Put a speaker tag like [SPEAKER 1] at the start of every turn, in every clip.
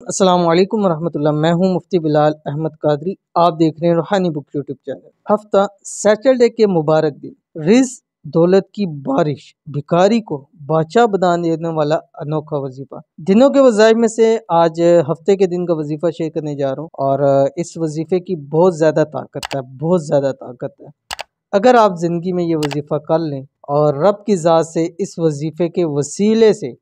[SPEAKER 1] السلام علیکم ورحمۃ اللہ، میں ہوں مفتی بلال احمد قادری۔ آپ دیکھ رہے ہیں روحانی بک یوٹیوب چینل۔ ہفتہ سیٹرڈے کے مبارک دن، رزق دولت کی بارش، بھکاری کو بادشاہ بنا دینے والا انوکھا وظیفہ۔ دنوں کے وظائف میں سے آج ہفتے کے دن کا وظیفہ شیئر کرنے جا رہا ہوں، اور اس وظیفے کی بہت زیادہ طاقت ہے، بہت زیادہ طاقت ہے۔ اگر آپ زندگی میں یہ وظیفہ کر لیں اور رب کی ذات سے اس وظیفے کے وسیلے سے،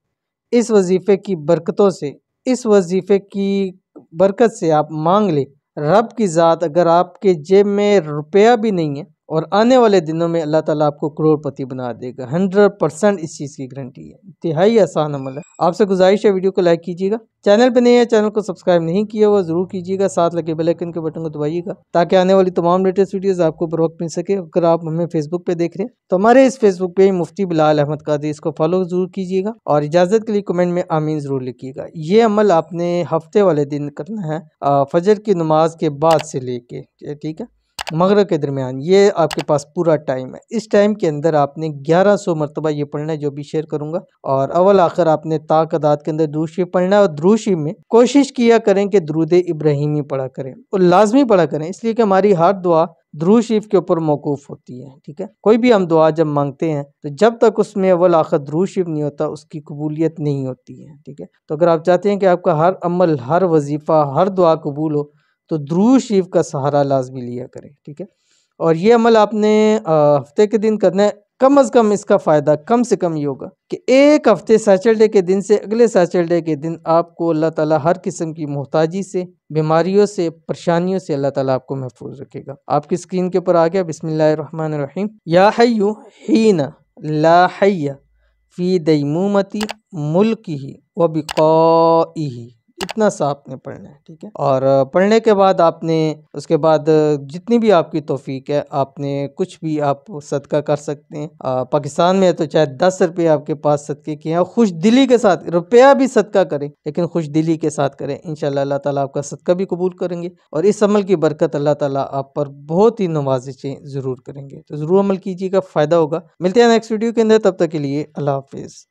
[SPEAKER 1] اس وظیفے کی برکتوں سے، اس وظیفے کی برکت سے آپ مانگ لیں، رب کی ذات اگر آپ کے جیب میں روپیہ بھی نہیں ہے اور آنے والے دنوں میں اللہ تعالیٰ آپ کو کروڑ پتی بنا دے گا۔ 100% اس چیز کی گارنٹی ہے۔ انتہائی آسان عمل ہے۔ آپ سے گزارش ہے ویڈیو کو لائک کیجیے گا، چینل پہ نہیں ہے چینل کو سبسکرائب نہیں کیا ہوا ضرور کیجیے گا، ساتھ لگے بیل آئیکن کے بٹن کو دبائیے گا تاکہ آنے والی تمام لیٹسٹ ویڈیوز آپ کو بر وقت مل سکے۔ اگر آپ ہمیں فیس بک پہ دیکھ رہے ہیں تو ہمارے اس فیس بک پہ مفتی بلال احمد قادری، اس کو فالو ضرور کیجیے گا، اور اجازت کے لیے کمنٹ میں آمین ضرور لکھیے گا۔ یہ عمل آپ نے ہفتے والے دن کرنا ہے، فجر کی نماز کے بعد سے لے کے، ٹھیک ہے، مغرب کے درمیان۔ یہ آپ کے پاس پورا ٹائم ہے۔ اس ٹائم کے اندر آپ نے 1100 مرتبہ یہ پڑھنا ہے جو بھی شیئر کروں گا، اور اول آخر آپ نے تا قدات کے اندر درود شریف پڑھنا ہے، اور درود شریف میں کوشش کیا کریں کہ درود ابراہیمی پڑھا کریں، اور لازمی پڑھا کریں، اس لیے کہ ہماری ہر دعا درود شریف کے اوپر موقوف ہوتی ہے، ٹھیک ہے۔ کوئی بھی ہم دعا جب مانگتے ہیں تو جب تک اس میں اول آخر درود شریف نہیں ہوتا اس کی قبولیت نہیں ہوتی ہے، ٹھیک ہے۔ تو اگر آپ چاہتے ہیں کہ آپ کا ہر عمل، ہر وظیفہ، ہر دعا قبول ہو تو درود شریف کا سہارا لازمی لیا کریں، ٹھیک ہے۔ اور یہ عمل آپ نے ہفتے کے دن کرنا ہے۔ کم از کم اس کا فائدہ کم سے کم یہ ہوگا کہ ایک ہفتے سیٹرڈے کے دن سے اگلے سیٹرڈے کے دن آپ کو اللہ تعالیٰ ہر قسم کی محتاجی سے، بیماریوں سے، پریشانیوں سے اللہ تعالیٰ آپ کو محفوظ رکھے گا۔ آپ کی اسکرین کے اوپر آ گیا، بسم اللہ الرحمن الرحیم۔ یا حی حین لا حی فی دیمومتی ملکہ و بقائہ، اتنا سا آپ نے پڑھنا ہے، ٹھیک ہے۔ اور پڑھنے کے بعد آپ نے اس کے بعد جتنی بھی آپ کی توفیق ہے آپ نے کچھ بھی آپ صدقہ کر سکتے ہیں۔ پاکستان میں ہے تو چاہے 10 روپے آپ کے پاس صدقے کے ہیں، خوش دلی کے ساتھ، روپیہ بھی صدقہ کریں لیکن خوش دلی کے ساتھ کریں، انشاءاللہ اللہ تعالیٰ آپ کا صدقہ بھی قبول کریں گے، اور اس عمل کی برکت اللہ تعالیٰ آپ پر بہت ہی نوازشیں ضرور کریں گے۔ تو ضرور عمل کیجیے گا، فائدہ ہوگا۔ ملتے ہیں نیکسٹ ویڈیو کے اندر، تب تک کے لیے اللہ حافظ۔